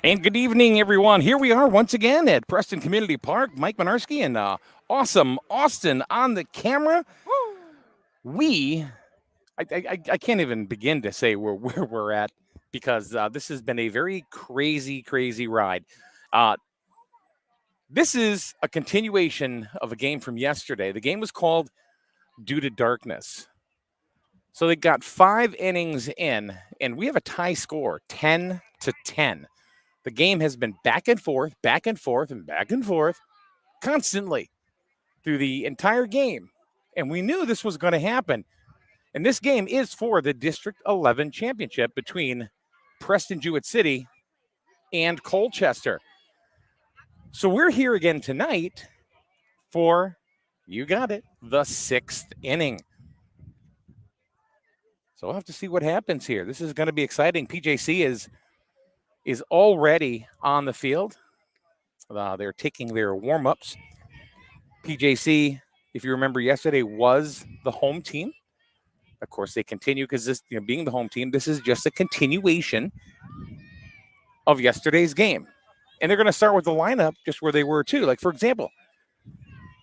And good evening, everyone. Here we are once again at Preston Community Park. Mike Minarski and awesome Austin on the camera. I can't even begin to say where we're at because this has been a very crazy ride. Uh, this is a continuation of a game from yesterday. The game was called Due to Darkness. So they got 5 innings in, and we have a tie score, 10-10. The game has been back and forth, and back and forth constantly through the entire game. And we knew this was going to happen. And this game is for the District 11 championship between Preston Jewett CIty and Colchester. So we're here again tonight for, you got it, the 6th inning. So we'll have to see what happens here. This is going to be exciting. PJC is already on the field. They're taking their warm-ups. PJC, if you remember yesterday, was the home team. Of course, they continue because this, being the home team, this is just a continuation of yesterday's game. And they're going to start with the lineup just where they were too. Like, for example,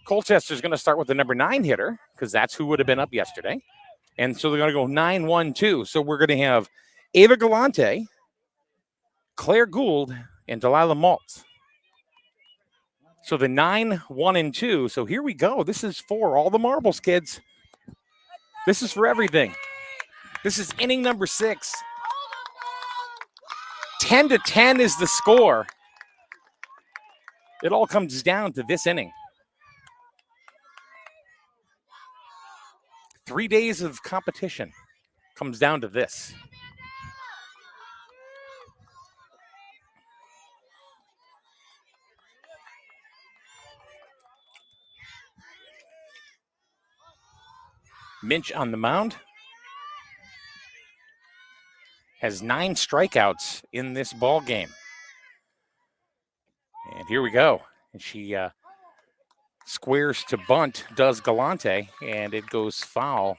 Colchester's going to start with the number 9 hitter because that's who would have been up yesterday. And so they're going to go 9-1-2. So we're going to have Ava Galante, Claire Gould, and Delilah Maltz. So the 9-1-2. So here we go. This is for all the marbles, kids. This is for everything. This is inning number 6. 10-10 is the score. It all comes down to this inning. 3 days of competition comes down to this. Minch on the mound has 9 strikeouts in this ball game. And here we go. And she squares to bunt, does Galante, and it goes foul.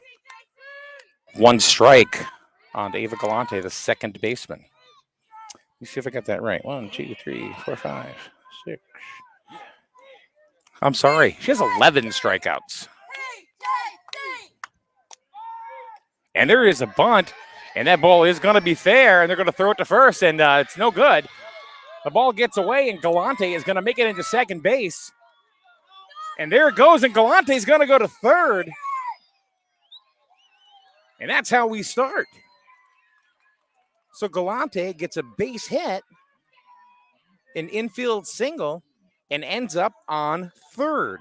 1 strike on Ava Galante, the second baseman. Let me see if I got that right. 1, 2, 3, 4, 5, 6. I'm sorry. She has 11 strikeouts. And there is a bunt, and that ball is going to be fair, and they're going to throw it to first, and it's no good. The ball gets away, and Galante is going to make it into second base. And there it goes, and Galante is going to go to third. And that's how we start. So Galante gets a base hit, an infield single, and ends up on third.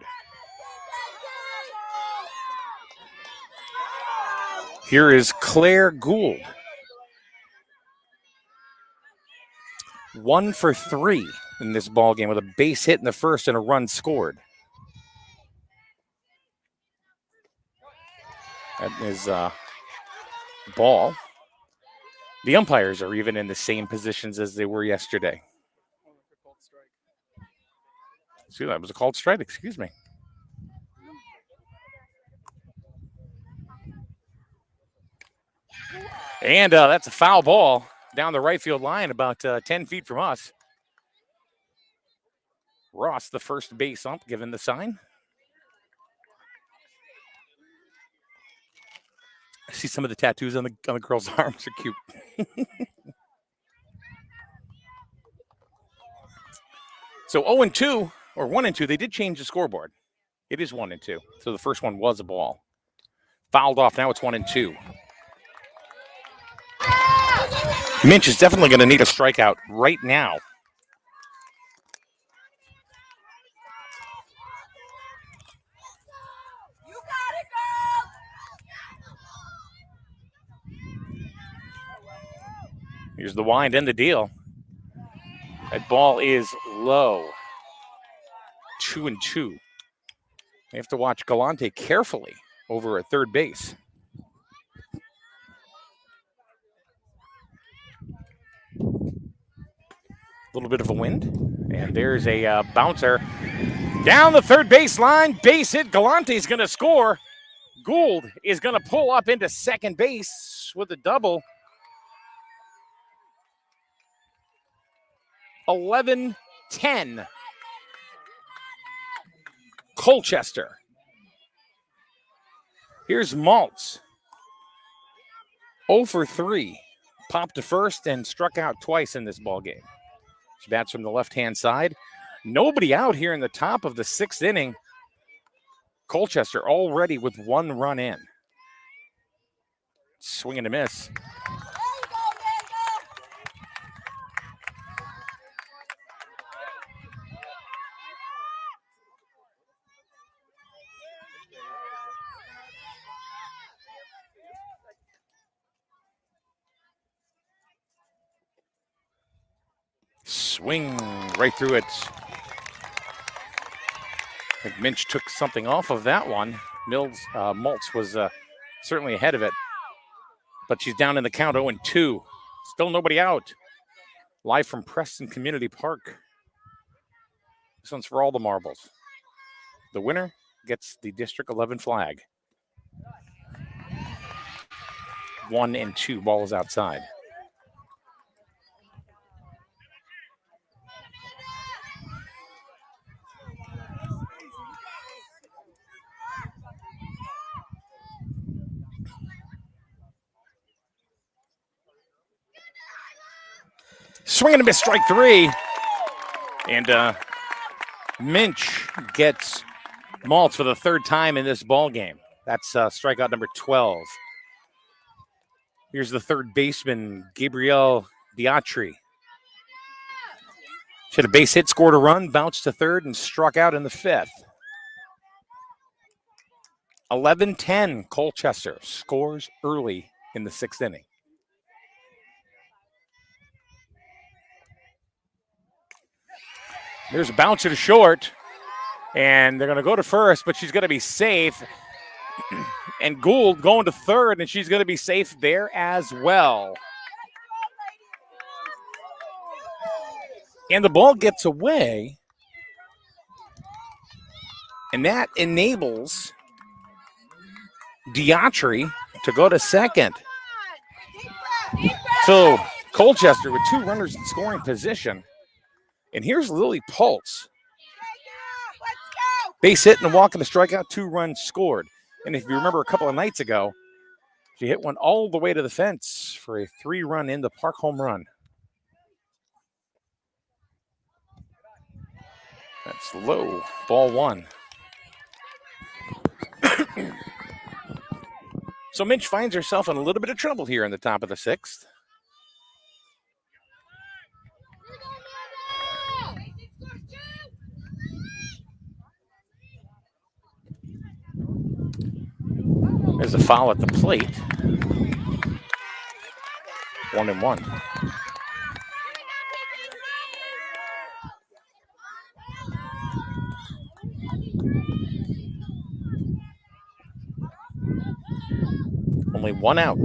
Here is Claire Gould. 1 for 3 in this ball game with a base hit in the first and a run scored. That is ball. The umpires are even in the same positions as they were yesterday. See, that was a called strike, excuse me. And that's a foul ball down the right field line about 10 feet from us. Ross, the first base ump, given the sign. I see some of the tattoos on the girl's arms are cute. So 0-2, or 1-2, they did change the scoreboard. It is 1-2. So the first one was a ball. Fouled off, now it's 1-2. Minch is definitely going to need a strikeout right now. Here's the wind and the deal. That ball is low. 2-2. They have to watch Galante carefully over at third base. A little bit of a wind, and there's a bouncer down the third baseline. Base hit. Galante is going to score. Gould is going to pull up into second base with a double. 11-10. Colchester. Here's Maltz. 0 for 3. Popped to first and struck out twice in this ball game. She bats from the left-hand side. Nobody out here in the top of the 6th inning. Colchester already with 1 run in. Swing and a miss. Swing right through it. I think Minch took something off of that one. Maltz was certainly ahead of it. But she's down in the count 0-2. Still nobody out. Live from Preston Community Park. This one's for all the marbles. The winner gets the District 11 flag. 1-2. Ball is outside. Swing and a miss, strike 3. And Minch gets Maltz for the 3rd time in this ball game. That's strikeout number 12. Here's the 3rd baseman, Gabrielle Diatri. She had a base hit, scored a run, bounced to 3rd, and struck out in the 5th. 11-10, Colchester scores early in the 6th inning. There's a bouncer to short, and they're going to go to first, but she's going to be safe. And Gould going to 3rd, and she's going to be safe there as well. And the ball gets away, and that enables Diatri to go to 2nd. So Colchester with 2 runners in scoring position. And here's Lily Pulse. Base hit and a walk and a strikeout, 2 runs scored. And if you remember a couple of nights ago, she hit one all the way to the fence for a 3-run in the park home run. That's low, ball 1. So Minch finds herself in a little bit of trouble here in the top of the 6th. There's a foul at the plate. 1-1. Only 1 out.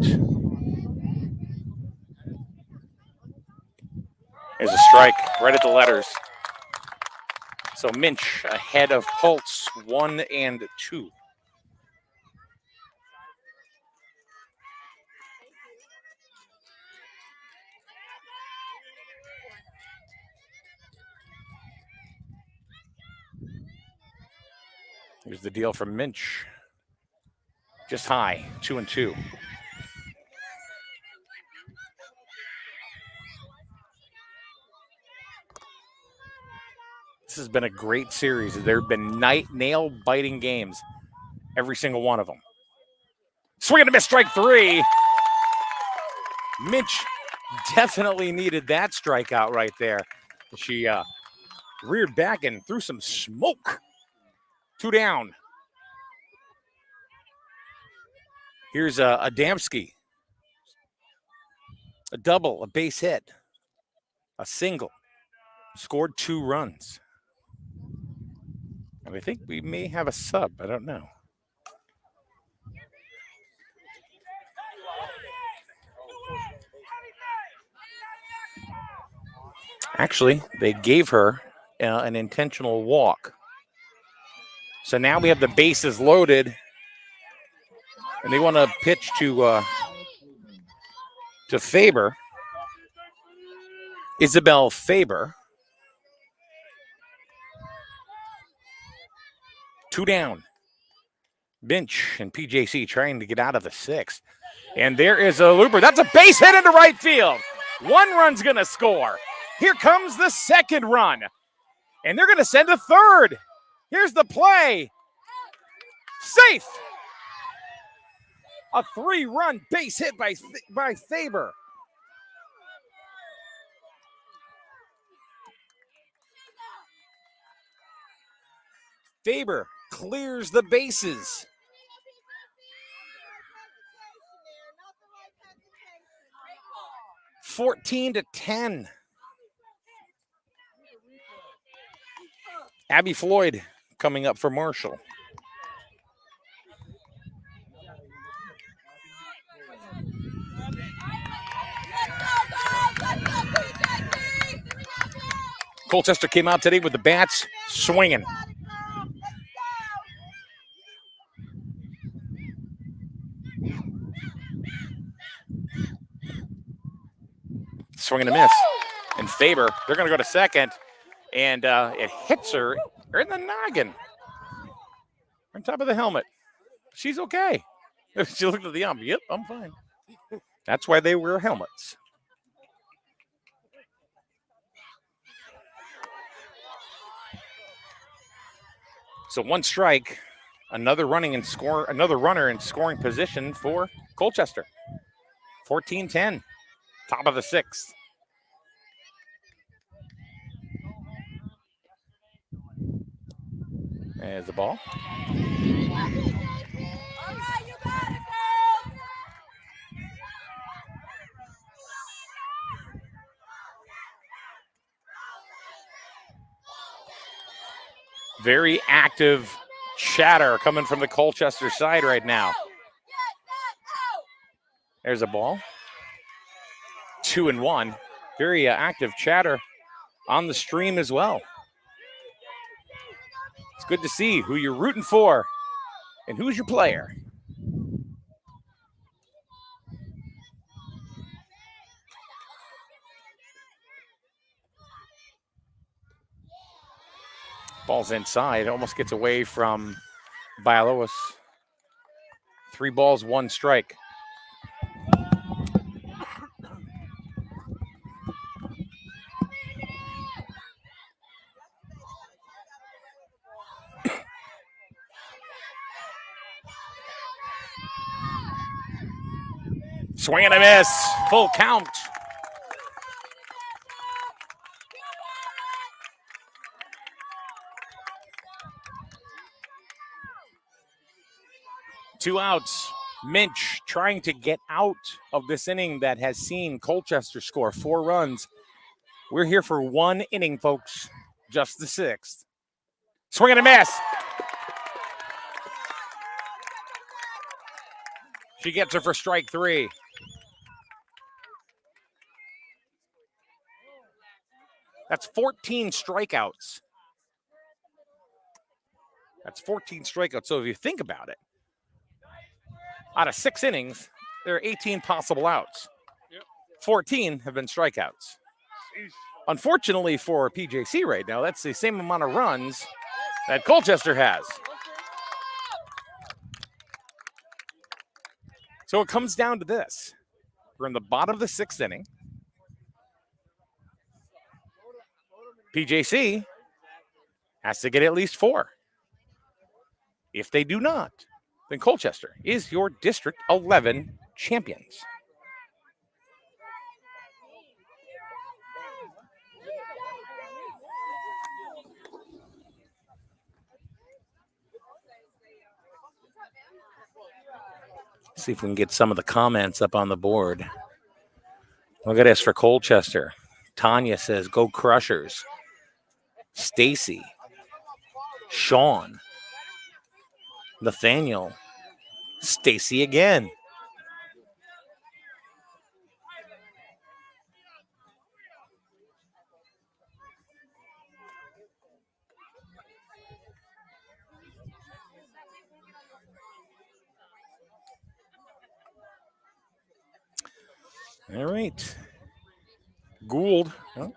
There's a strike right at the letters. So Minch ahead of Pulse, 1-2. Here's the deal from Minch. Just high, 2-2. This has been a great series. There have been nail-biting games, every single one of them. Swing and a miss, strike 3. Minch definitely needed that strikeout right there. She reared back and threw some smoke. 2 down. Here's Adamski. A double, a base hit, a single. Scored 2 runs. And I think we may have a sub. I don't know. Actually, they gave her an intentional walk. So now we have the bases loaded, and they want to pitch to Faber. Isabel Faber. 2 down. Bench and PJC trying to get out of the 6th. And there is a looper. That's a base hit into right field. 1 run's going to score. Here comes the 2nd run. And they're going to send a 3rd. Here's the play. Safe. A 3-run base hit by Faber. Faber clears the bases. (14-10). Abby Floyd coming up for Marshall. Colchester came out today with the bats swinging. Swing and a miss. And Faber, they're going to go to second. And it hits her in the noggin. On top of the helmet. She's okay. She looked at the ump. Yep, I'm fine. That's why they wear helmets. So 1 strike. Another runner in scoring position for Colchester. 14-10. Top of the 6th. There's the ball. Very active chatter coming from the Colchester side right now. There's a ball. 2-1. Very active chatter on the stream as well. It's good to see who you're rooting for and who's your player. Ball's inside. Almost gets away from Bialowas. 3 balls, 1 strike. Swing and a miss. Full count. Two outs. Minch trying to get out of this inning that has seen Colchester score 4 runs. We're here for 1 inning, folks. Just the 6th. Swing and a miss. She gets her for strike 3. That's 14 strikeouts. That's 14 strikeouts. So if you think about it, out of 6 innings, there are 18 possible outs. 14 have been strikeouts. Unfortunately for PJC right now, that's the same amount of runs that Colchester has. So it comes down to this. We're in the bottom of the 6th inning. PJC has to get at least 4. If they do not, then Colchester is your District 11 champions. See if we can get some of the comments up on the board. Look at this for Colchester. Tanya says, go Crushers. Stacy. Sean. Nathaniel. Stacy again. All right. Gould. Oh.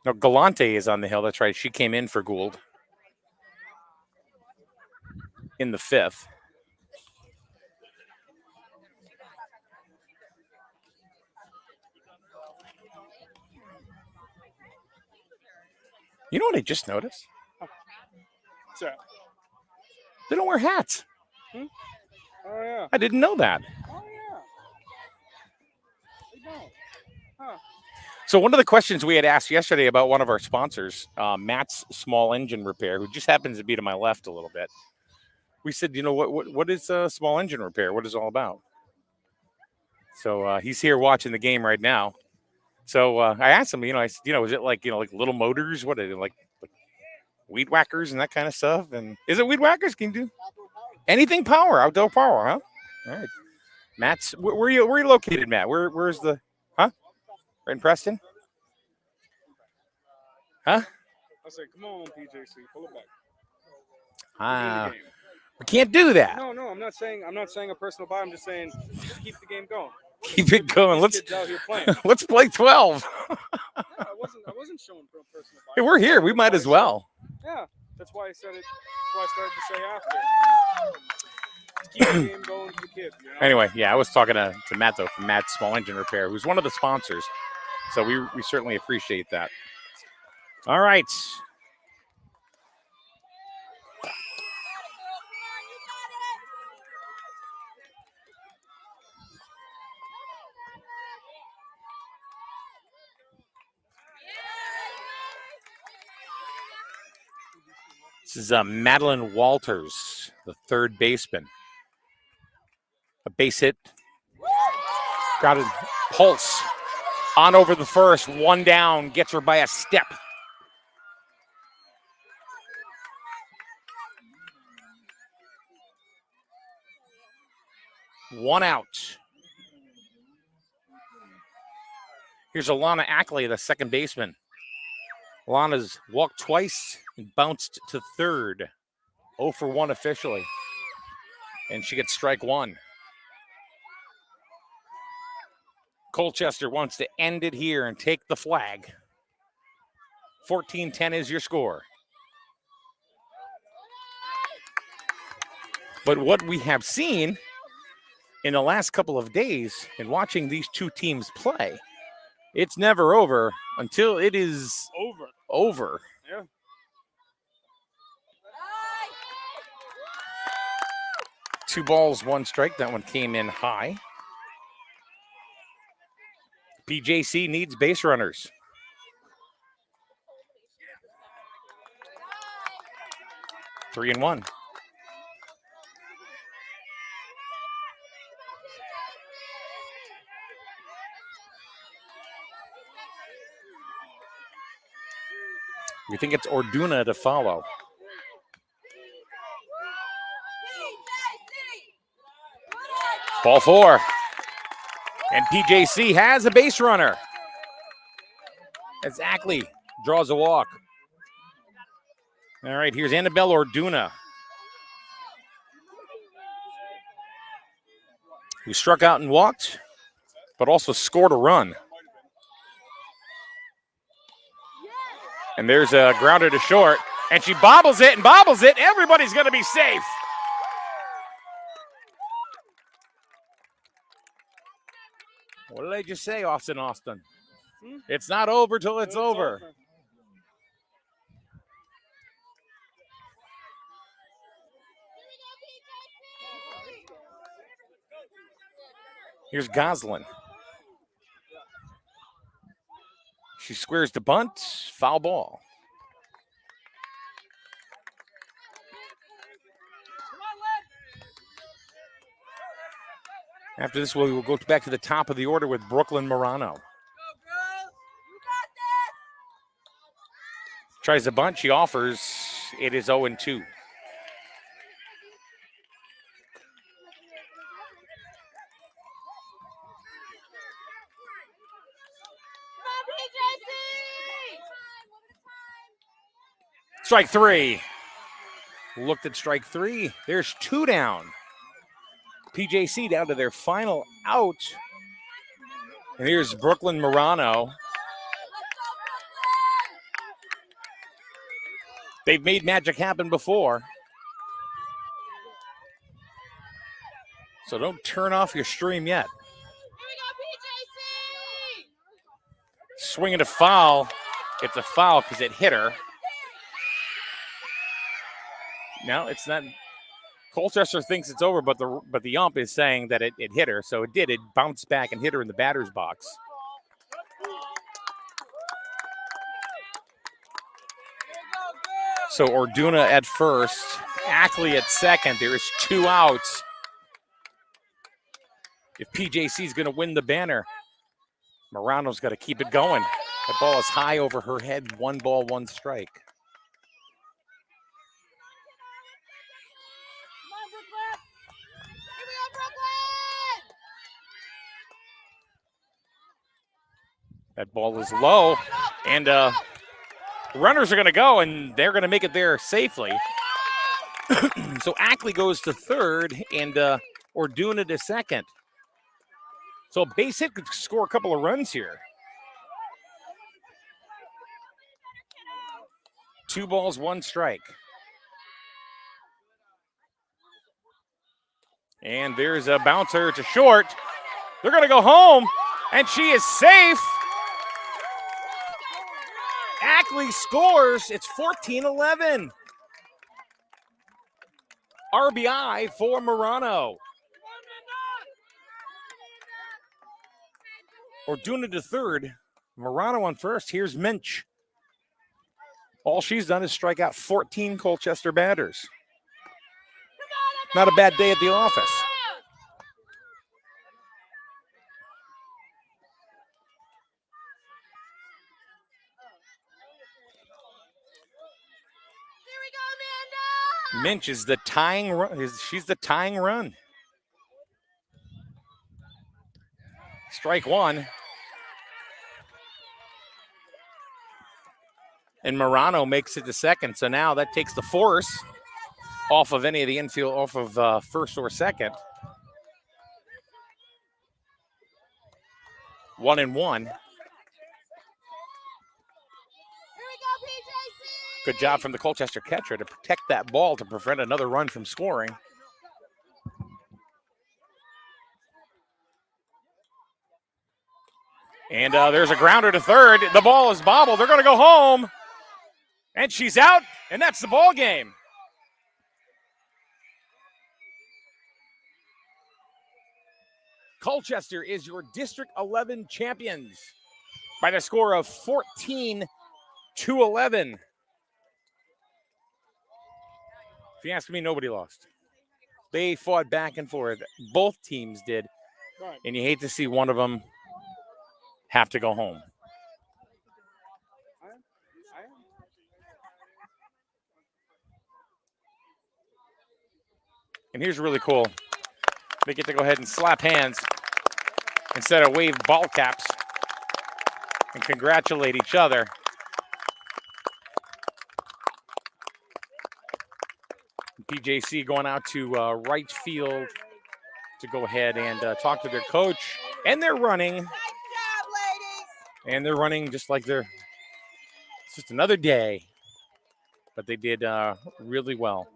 No, Galante is on the hill. That's right. She came in for Gould. in the 5th. You know what I just noticed? What's that? They don't wear hats. Oh, yeah. I didn't know that. Oh, yeah. They don't. Huh. So one of the questions we had asked yesterday about one of our sponsors, Matt's Small Engine Repair, who just happens to be to my left a little bit. We said, you know, what is small engine repair? What is it all about? So he's here watching the game right now. So I asked him, I said, is it like, like little motors? What is it, like weed whackers and that kind of stuff? And is it weed whackers? Can you do anything power, outdoor power, huh? All right. Matt's, where are you located, Matt? Where's the, huh? Right in Preston? Huh? I said, come on, PJC, pull it back. We can't do that. No, I'm not saying a personal buy. I'm just saying just keep the game going. Keep it going. Let's out here playing. Let's play 12. I wasn't showing personal buy. Hey, we're here. We might as well. Yeah, that's why I said it. That's why I started to say after. Keep the game going for the kids. Anyway, yeah, I was talking to Matt though from Matt's Small Engine Repair, who's one of the sponsors. So we certainly appreciate that. All right. This is Madeline Walters, the third baseman. A base hit. Got a pulse. On over the first. One down. Gets her by a step. One out. Here's Alana Ackley, the second baseman. Alana's walked twice and bounced to third. 0 for 1 officially. And she gets strike one. Colchester wants to end it here and take the flag. 14-10 is your score. But what we have seen in the last couple of days in watching these two teams play, it's never over until it is over. Yeah. Two balls, one strike. That one came in high. PJC needs base runners. Three and one. We think it's Orduna to follow. Ball four. And PJC has a base runner as Ackley draws a walk. All right, here's Annabelle Orduna, who struck out and walked, but also scored a run. And there's a grounder to short, and she bobbles it and bobbles it. Everybody's going to be safe. What did I just say, Austin? It's not over till it's over. Here's Goslin. She squares the bunt. Foul ball. After this, we will go back to the top of the order with Brooklyn Morano. Tries the bunt. She offers. It is 0-2. Strike three. Looked at strike three. There's two down. PJC down to their final out. And here's Brooklyn Morano. They've made magic happen before. So don't turn off your stream yet. Swinging a foul. It's a foul because it hit her. No, it's not. Colchester thinks it's over, but the ump is saying that it hit her. So it did. It bounced back and hit her in the batter's box. So Orduna at first, Ackley at second. There is 2 outs. If PJC is going to win the banner, Morano's got to keep it going. That ball is high over her head. 1 ball, 1 strike. That ball is low, and runners are going to go, and they're going to make it there safely. So Ackley goes to third, and Orduna to second. So base hit could score a couple of runs here. 2 balls, 1 strike. And there's a bouncer to short. They're going to go home, and she is safe. Ackley scores. It's 14-11. RBI for Morano. Orduna to third. Morano on first. Here's Minch. All she's done is strike out 14 Colchester batters. Not a bad day at the office. Minch is the tying run. She's the tying run. Strike 1. And Morano makes it to second. So now that takes the force off of any of the infield, off of first or second. 1-1. Good job from the Colchester catcher to protect that ball to prevent another run from scoring. And there's a grounder to third. The ball is bobbled. They're going to go home. And she's out, and that's the ball game. Colchester is your District 11 champions by the score of 14-11. If you ask me, nobody lost. They fought back and forth. Both teams did. And you hate to see one of them have to go home. And here's really cool. They get to go ahead and slap hands instead of wave ball caps and congratulate each other. PJC going out to right field to go ahead and talk to their coach. And they're running. Nice job, ladies. And they're running just like it's just another day. But they did really well.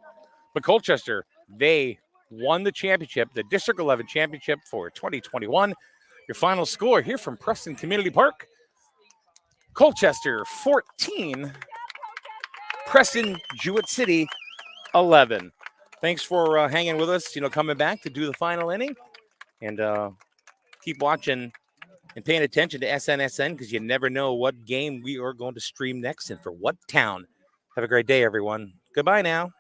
But Colchester, they won the championship, the District 11 championship for 2021. Your final score here from Preston Community Park. Colchester 14, Preston Jewett City 11. Thanks for hanging with us, coming back to do the final inning. And keep watching and paying attention to SNSN because you never know what game we are going to stream next and for what town. Have a great day, everyone. Goodbye now.